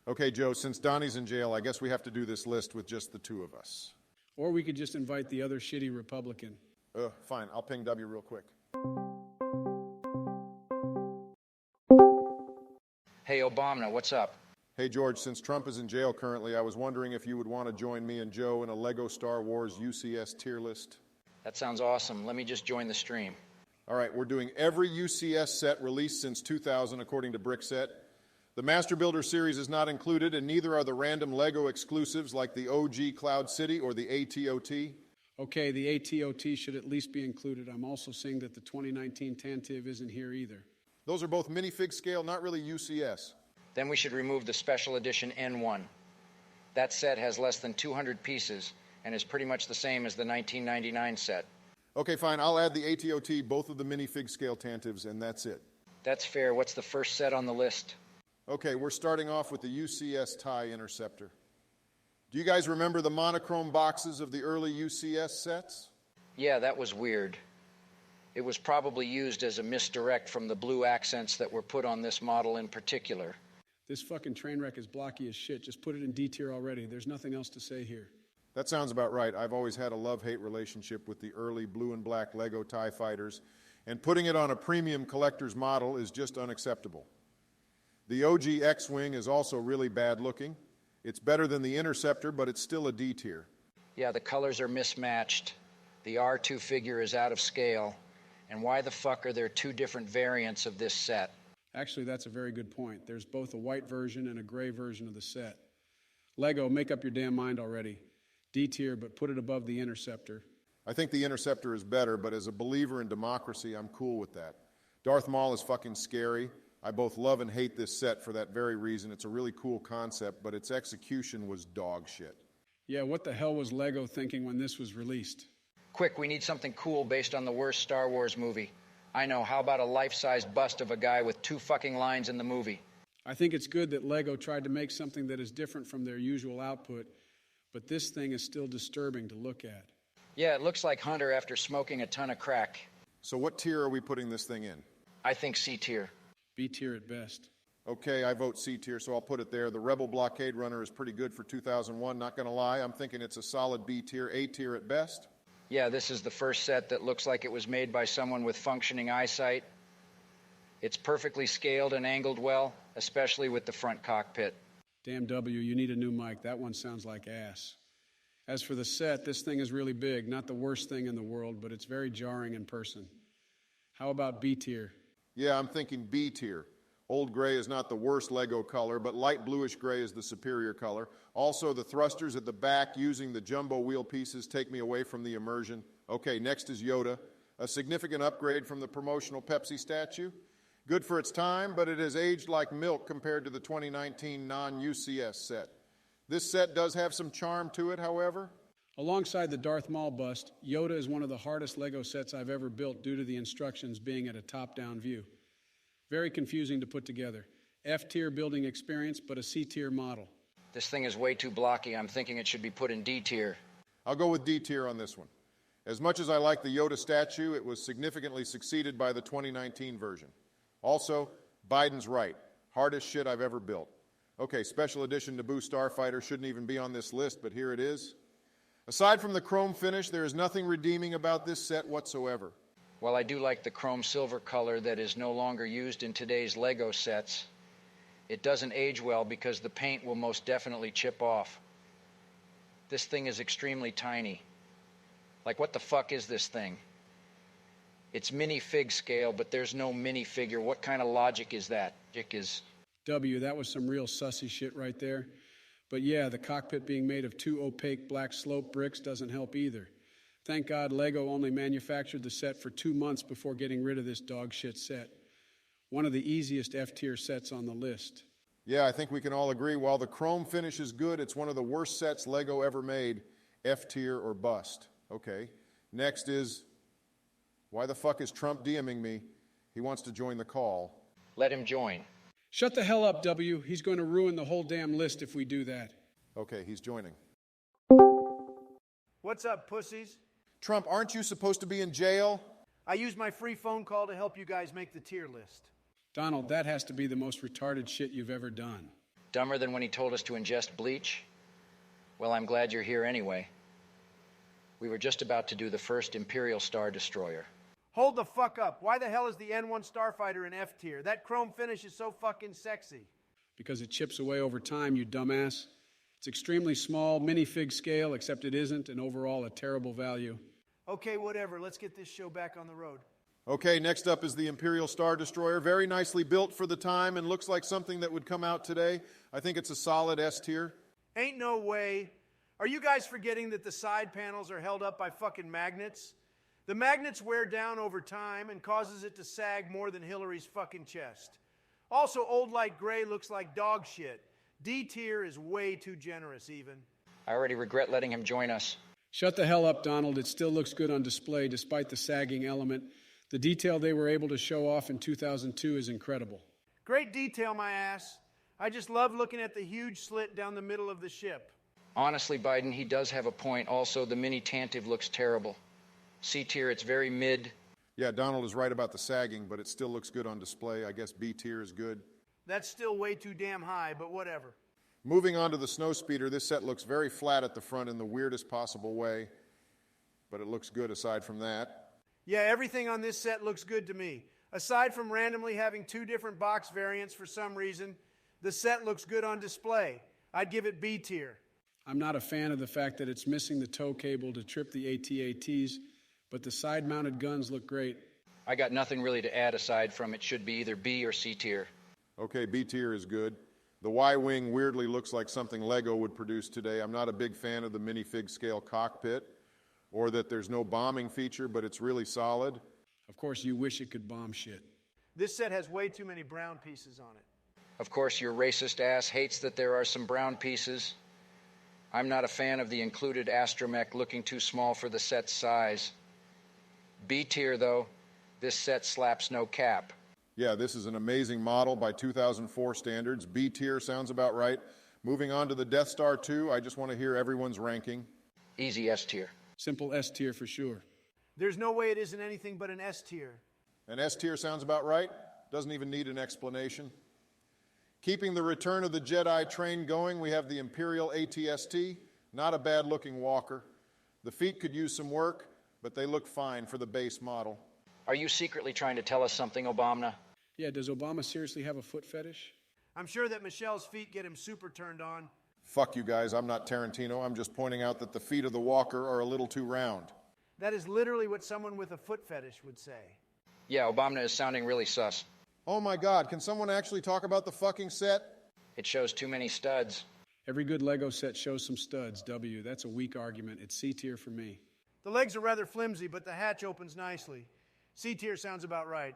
Okay, Joe, since Donnie's in jail, I guess we have to do this list with just the two of us. Or we could just invite the other shitty Republican. Fine, I'll ping W real quick. Hey, Obama, what's up? Hey, George, since Trump is in jail currently, I was wondering if you would want to join me and Joe in a Lego Star Wars UCS tier list. That sounds awesome. Let me just join the stream. All right, we're doing every UCS set released since 2000, according to Brickset. The Master Builder series is not included, and neither are the random Lego exclusives like the OG Cloud City or the ATOT. Okay, the ATOT should at least be included. I'm also seeing that the 2019 Tantive isn't here either. Those are both minifig scale, not really UCS. Then we should remove the special edition N1. That set has less than 200 pieces and is pretty much the same as the 1999 set. Okay, fine, I'll add the ATOT, both of the minifig scale Tantives, and that's it. That's fair. What's the first set on the list? Okay, we're starting off with the UCS TIE Interceptor. Do you guys remember the monochrome boxes of the early UCS sets? Yeah, that was weird. It was probably used as a misdirect from the blue accents that were put on this model in particular. This fucking train wreck is blocky as shit. Just put it in D tier already. There's nothing else to say here. That sounds about right. I've always had a love-hate relationship with the early blue and black Lego TIE fighters, and putting it on a premium collector's model is just unacceptable. The OG X-Wing is also really bad looking. It's better than the Interceptor, but it's still a D tier. Yeah, the colors are mismatched. The R2 figure is out of scale. And why the fuck are there two different variants of this set? Actually, that's a very good point. There's both a white version and a gray version of the set. Lego, make up your damn mind already. D tier, but put it above the Interceptor. I think the Interceptor is better, but as a believer in democracy, I'm cool with that. Darth Maul is fucking scary. I both love and hate this set for that very reason. It's a really cool concept, but its execution was dog shit. Yeah, what the hell was Lego thinking when this was released? Quick, we need something cool based on the worst Star Wars movie. I know, how about a life-size bust of a guy with 2 fucking lines in the movie? I think it's good that Lego tried to make something that is different from their usual output, but this thing is still disturbing to look at. Yeah, it looks like Hunter after smoking a ton of crack. So what tier are we putting this thing in? I think C tier. B tier at best. Okay, I vote C tier, so I'll put it there. The Rebel Blockade Runner is pretty good for 2001, not gonna lie. I'm thinking it's a solid B tier, A tier at best. Yeah, this is the first set that looks like it was made by someone with functioning eyesight. It's perfectly scaled and angled well, especially with the front cockpit. Damn W, you need a new mic. That one sounds like ass. As for the set, this thing is really big. Not the worst thing in the world, but it's very jarring in person. How about B tier? Yeah, I'm thinking B tier. Old gray is not the worst Lego color, but light bluish gray is the superior color. Also, the thrusters at the back using the jumbo wheel pieces take me away from the immersion. Okay, next is Yoda, a significant upgrade from the promotional Pepsi statue. Good for its time, but it has aged like milk compared to the 2019 non-UCS set. This set does have some charm to it, however. Alongside the Darth Maul bust, Yoda is one of the hardest Lego sets I've ever built due to the instructions being at a top-down view. Very confusing to put together. F-tier building experience, but a C-tier model. This thing is way too blocky. I'm thinking it should be put in D tier. I'll go with D tier on this one. As much as I like the Yoda statue, it was significantly succeeded by the 2019 version. Also, Biden's right. Hardest shit I've ever built. Okay, special edition Naboo Starfighter shouldn't even be on this list, but here it is. Aside from the chrome finish, there is nothing redeeming about this set whatsoever. While I do like the chrome silver color that is no longer used in today's Lego sets, it doesn't age well because the paint will most definitely chip off. This thing is extremely tiny. Like, what the fuck is this thing? It's minifig scale, but there's no minifigure. What kind of logic is that? W, that was some real sussy shit right there. But yeah, the cockpit being made of 2 opaque black slope bricks doesn't help either. Thank God Lego only manufactured the set for 2 months before getting rid of this dog shit set. One of the easiest F-tier sets on the list. Yeah, I think we can all agree, while the chrome finish is good, it's one of the worst sets Lego ever made, F-tier or bust. Okay, next is, why the fuck is Trump DMing me? He wants to join the call. Let him join. Shut the hell up, W. He's going to ruin the whole damn list if we do that. Okay, he's joining. What's up, pussies? Trump, aren't you supposed to be in jail? I used my free phone call to help you guys make the tier list. Donald, that has to be the most retarded shit you've ever done. Dumber than when he told us to ingest bleach? Well, I'm glad you're here anyway. We were just about to do the first Imperial Star Destroyer. Hold the fuck up. Why the hell is the N1 Starfighter in F tier? That chrome finish is so fucking sexy. Because it chips away over time, you dumbass. It's extremely small, minifig scale, except it isn't, and overall a terrible value. Okay, whatever. Let's get this show back on the road. Okay, next up is the Imperial Star Destroyer. Very nicely built for the time and looks like something that would come out today. I think it's a solid S tier. Ain't no way. Are you guys forgetting that the side panels are held up by fucking magnets? The magnets wear down over time and causes it to sag more than Hillary's fucking chest. Also, old light gray looks like dog shit. D tier is way too generous even. I already regret letting him join us. Shut the hell up, Donald. It still looks good on display despite the sagging element. The detail they were able to show off in 2002 is incredible. Great detail, my ass. I just love looking at the huge slit down the middle of the ship. Honestly, Biden, he does have a point. Also, the mini Tantive looks terrible. C tier, it's very mid. Yeah, Donald is right about the sagging, but it still looks good on display. I guess B tier is good. That's still way too damn high, but whatever. Moving on to the Snowspeeder, this set looks very flat at the front in the weirdest possible way, but it looks good aside from that. Yeah, everything on this set looks good to me. Aside from randomly having two different box variants for some reason, the set looks good on display. I'd give it B tier. I'm not a fan of the fact that it's missing the tow cable to trip the AT-ATs, but the side-mounted guns look great. I got nothing really to add aside from it should be either B or C tier. Okay, B tier is good. The Y-wing weirdly looks like something Lego would produce today. I'm not a big fan of the minifig scale cockpit or that there's no bombing feature, but it's really solid. Of course, you wish it could bomb shit. This set has way too many brown pieces on it. Of course, your racist ass hates that there are some brown pieces. I'm not a fan of the included astromech looking too small for the set's size. B tier, though, this set slaps no cap. Yeah, this is an amazing model by 2004 standards. B tier sounds about right. Moving on to the Death Star 2, I just want to hear everyone's ranking. Easy S tier. Simple S tier for sure. There's no way it isn't anything but an S tier. An S tier sounds about right. Doesn't even need an explanation. Keeping the Return of the Jedi train going, we have the Imperial ATST. Not a bad-looking walker. The feet could use some work, but they look fine for the base model. Are you secretly trying to tell us something, Obama? Yeah, does Obama seriously have a foot fetish? I'm sure that Michelle's feet get him super turned on. Fuck you guys, I'm not Tarantino. I'm just pointing out that the feet of the walker are a little too round. That is literally what someone with a foot fetish would say. Yeah, Obama is sounding really sus. Oh my God, can someone actually talk about the fucking set? It shows too many studs. Every good Lego set shows some studs. W, that's a weak argument. It's C tier for me. The legs are rather flimsy, but the hatch opens nicely. C tier sounds about right.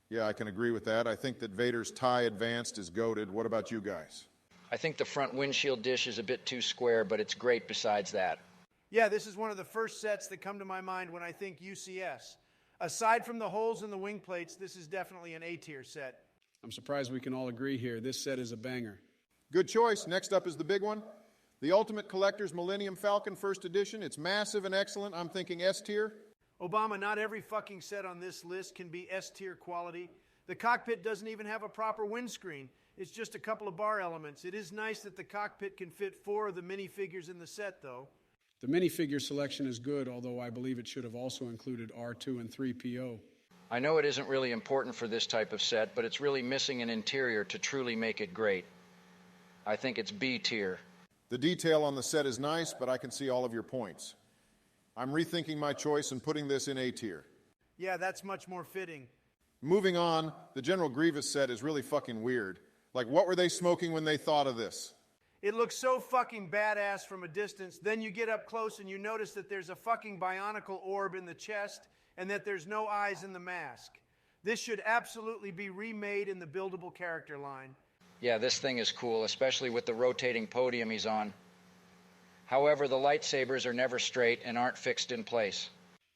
Yeah, I can agree with that. I think that Vader's TIE Advanced is goated. What about you guys? I think the front windshield dish is a bit too square, but it's great besides that. Yeah, this is one of the first sets that come to my mind when I think UCS. Aside from the holes in the wing plates, this is definitely an A tier set. I'm surprised we can all agree here. This set is a banger. Good choice. Next up is the big one. The Ultimate Collector's Millennium Falcon First Edition. It's massive and excellent. I'm thinking S tier. Obama, not every fucking set on this list can be S tier quality. The cockpit doesn't even have a proper windscreen. It's just a couple of bar elements. It is nice that the cockpit can fit 4 of the minifigures in the set, though. The minifigure selection is good, although I believe it should have also included R2 and 3PO. I know it isn't really important for this type of set, but it's really missing an interior to truly make it great. I think it's B tier. The detail on the set is nice, but I can see all of your points. I'm rethinking my choice and putting this in A tier. Yeah, that's much more fitting. Moving on, the General Grievous set is really fucking weird. Like, what were they smoking when they thought of this? It looks so fucking badass from a distance. Then you get up close and you notice that there's a fucking bionicle orb in the chest and that there's no eyes in the mask. This should absolutely be remade in the buildable character line. Yeah, this thing is cool, especially with the rotating podium he's on. However, the lightsabers are never straight and aren't fixed in place.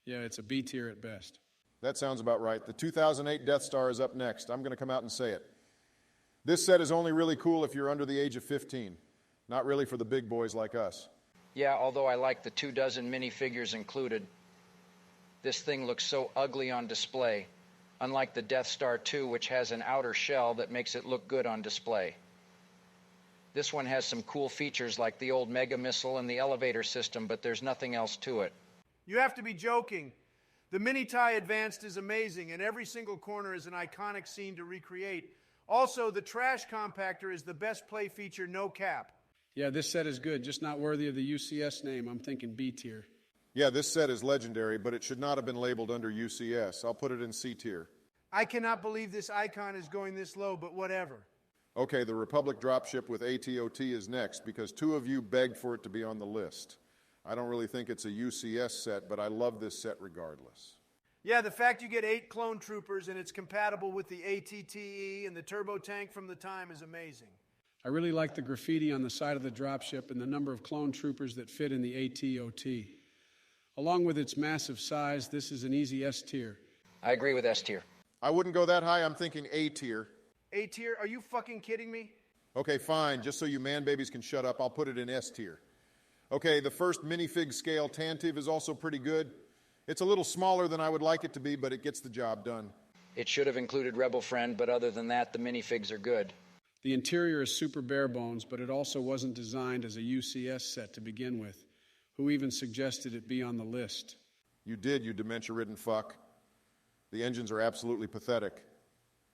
Yeah, it's a B tier at best. That sounds about right. The 2008 Death Star is up next. I'm going to come out and say it. This set is only really cool if you're under the age of 15. Not really for the big boys like us. Yeah, although I like the 24 minifigures included. This thing looks so ugly on display, unlike the Death Star 2, which has an outer shell that makes it look good on display. This one has some cool features like the old Mega Missile and the elevator system, but there's nothing else to it. You have to be joking. The Mini-Tie Advanced is amazing, and every single corner is an iconic scene to recreate. Also, the trash compactor is the best play feature, no cap. Yeah, this set is good, just not worthy of the UCS name. I'm thinking B tier. Yeah, this set is legendary, but it should not have been labeled under UCS. I'll put it in C tier. I cannot believe this icon is going this low, but whatever. Okay, the Republic dropship with ATOT is next because two of you begged for it to be on the list. I don't really think it's a UCS set, but I love this set regardless. Yeah, the fact you get 8 clone troopers and it's compatible with the ATTE and the turbo tank from the time is amazing. I really like the graffiti on the side of the dropship and the number of clone troopers that fit in the ATOT. Along with its massive size, this is an easy S tier. I agree with S tier. I wouldn't go that high. I'm thinking A tier. A tier? Are you fucking kidding me? Okay, fine. Just so you man babies can shut up, I'll put it in S tier. Okay, the first minifig scale Tantive is also pretty good. It's a little smaller than I would like it to be, but it gets the job done. It should have included Rebel Friend, but other than that, the minifigs are good. The interior is super bare bones, but it also wasn't designed as a UCS set to begin with. Who even suggested it be on the list? You did, you dementia-ridden fuck. The engines are absolutely pathetic.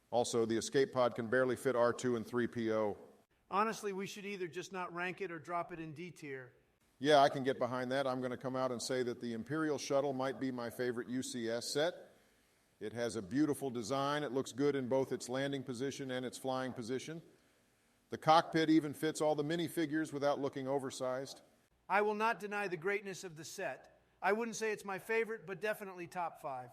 Also, the escape pod can barely fit R2 and 3PO. Honestly, we should either just not rank it or drop it in D tier. Yeah, I can get behind that. I'm going to come out and say that the Imperial Shuttle might be my favorite UCS set. It has a beautiful design. It looks good in both its landing position and its flying position. The cockpit even fits all the minifigures without looking oversized. I will not deny the greatness of the set. I wouldn't say it's my favorite, but definitely top 5.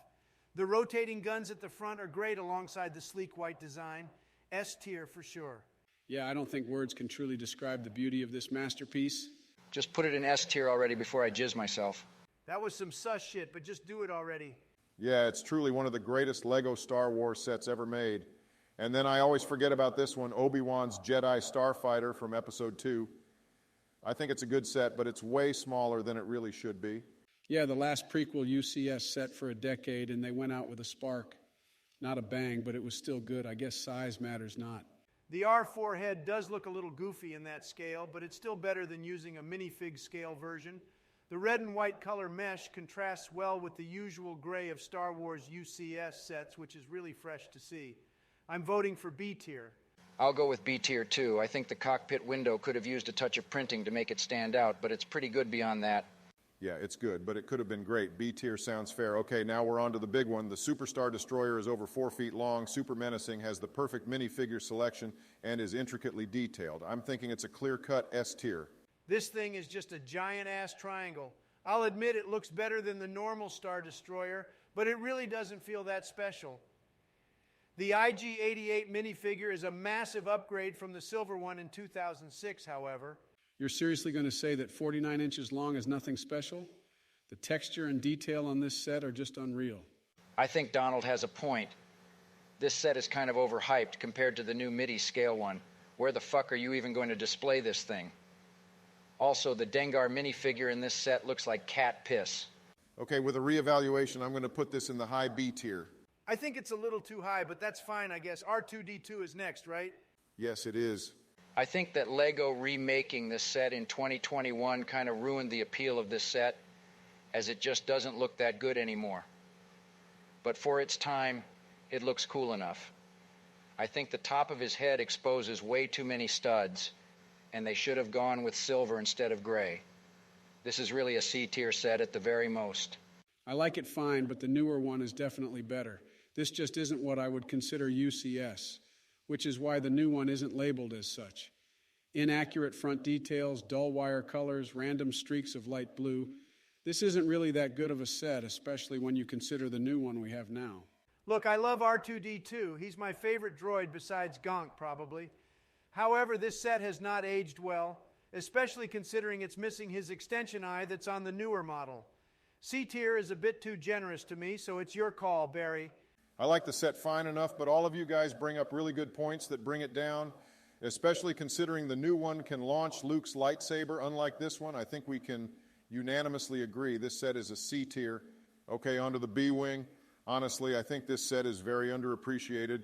The rotating guns at the front are great alongside the sleek white design. S tier for sure. Yeah, I don't think words can truly describe the beauty of this masterpiece. Just put it in S tier already before I jizz myself. That was some sus shit, but just do it already. Yeah, it's truly one of the greatest Lego Star Wars sets ever made. And then I always forget about this one, Obi-Wan's Jedi Starfighter from Episode 2. I think it's a good set, but it's way smaller than it really should be. Yeah, the last prequel UCS set for a decade, and they went out with a spark. Not a bang, but it was still good. I guess size matters not. The R4 head does look a little goofy in that scale, but it's still better than using a minifig scale version. The red and white color mesh contrasts well with the usual gray of Star Wars UCS sets, which is really fresh to see. I'm voting for B tier. I'll go with B tier too. I think the cockpit window could have used a touch of printing to make it stand out, but it's pretty good beyond that. Yeah, it's good, but it could have been great. B tier sounds fair. Okay, now we're on to the big one. The Superstar Destroyer is over 4 feet long, super menacing, has the perfect minifigure selection, and is intricately detailed. I'm thinking it's a clear-cut S tier. This thing is just a giant-ass triangle. I'll admit it looks better than the normal Star Destroyer, but it really doesn't feel that special. The IG-88 minifigure is a massive upgrade from the silver one in 2006, however. You're seriously going to say that 49 inches long is nothing special? The texture and detail on this set are just unreal. I think Donald has a point. This set is kind of overhyped compared to the new MIDI scale one. Where the fuck are you even going to display this thing? Also, the Dengar minifigure in this set looks like cat piss. Okay, with a reevaluation, I'm going to put this in the high B tier. I think it's a little too high, but that's fine, I guess. R2-D2 is next, right? Yes, it is. I think that Lego remaking this set in 2021 kind of ruined the appeal of this set, as it just doesn't look that good anymore. But for its time, it looks cool enough. I think the top of his head exposes way too many studs, and they should have gone with silver instead of gray. This is really a C-tier set at the very most. I like it fine, but the newer one is definitely better. This just isn't what I would consider UCS, which is why the new one isn't labeled as such. Inaccurate front details, dull wire colors, random streaks of light blue. This isn't really that good of a set, especially when you consider the new one we have now. Look, I love R2-D2. He's my favorite droid besides Gonk, probably. However, this set has not aged well, especially considering it's missing his extension eye that's on the newer model. C-tier is a bit too generous to me, so it's your call, Barry. I like the set fine enough, but all of you guys bring up really good points that bring it down, especially considering the new one can launch Luke's lightsaber. Unlike this one, I think we can unanimously agree this set is a C tier. Okay, onto the B wing. Honestly, I think this set is very underappreciated.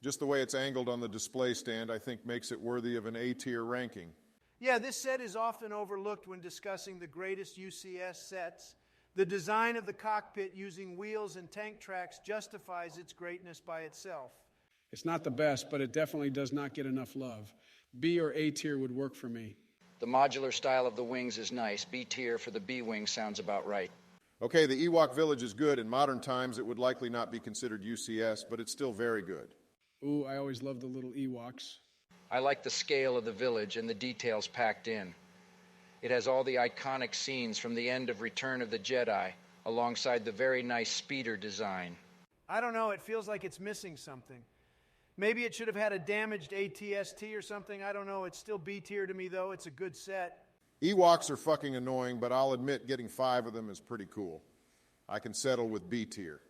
Just the way it's angled on the display stand, I think makes it worthy of an A-tier ranking. Yeah, this set is often overlooked when discussing the greatest UCS sets. The design of the cockpit using wheels and tank tracks justifies its greatness by itself. It's not the best, but it definitely does not get enough love. B or A tier would work for me. The modular style of the wings is nice. B tier for the B wing sounds about right. Okay, the Ewok Village is good. In modern times, it would likely not be considered UCS, but it's still very good. Ooh, I always loved the little Ewoks. I like the scale of the village and the details packed in. It has all the iconic scenes from the end of Return of the Jedi, alongside the very nice speeder design. I don't know, it feels like it's missing something. Maybe it should have had a damaged ATST or something. I don't know. It's still B tier to me, though. It's a good set. Ewoks are fucking annoying, but I'll admit getting 5 of them is pretty cool. I can settle with B tier.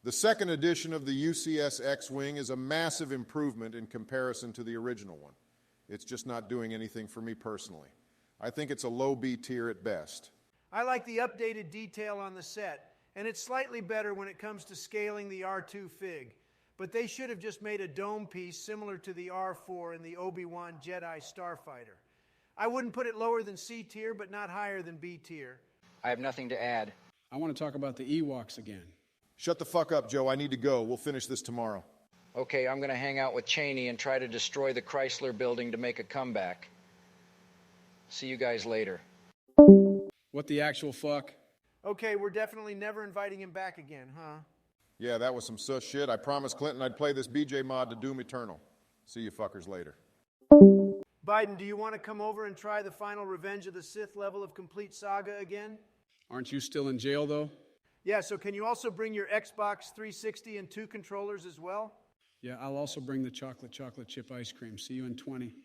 The second edition of the UCS X-Wing is a massive improvement in comparison to the original one. It's just not doing anything for me personally. I think it's a low B tier at best. I like the updated detail on the set, and it's slightly better when it comes to scaling the R2 fig. But they should have just made a dome piece similar to the R4 in the Obi-Wan Jedi Starfighter. I wouldn't put it lower than C tier, but not higher than B tier. I have nothing to add. I want to talk about the Ewoks again. Shut the fuck up, Joe. I need to go. We'll finish this tomorrow. Okay, I'm going to hang out with Cheney and try to destroy the Chrysler building to make a comeback. See you guys later. What the actual fuck? Okay, we're definitely never inviting him back again, huh? Yeah, that was some sus shit. I promised Clinton I'd play this BJ mod to Doom Eternal. See you fuckers later. Biden, do you want to come over and try the final Revenge of the Sith level of Complete Saga again? Aren't you still in jail, though? Yeah, so can you also bring your Xbox 360 and 2 controllers as well? Yeah, I'll also bring the chocolate chip ice cream. See you in 20.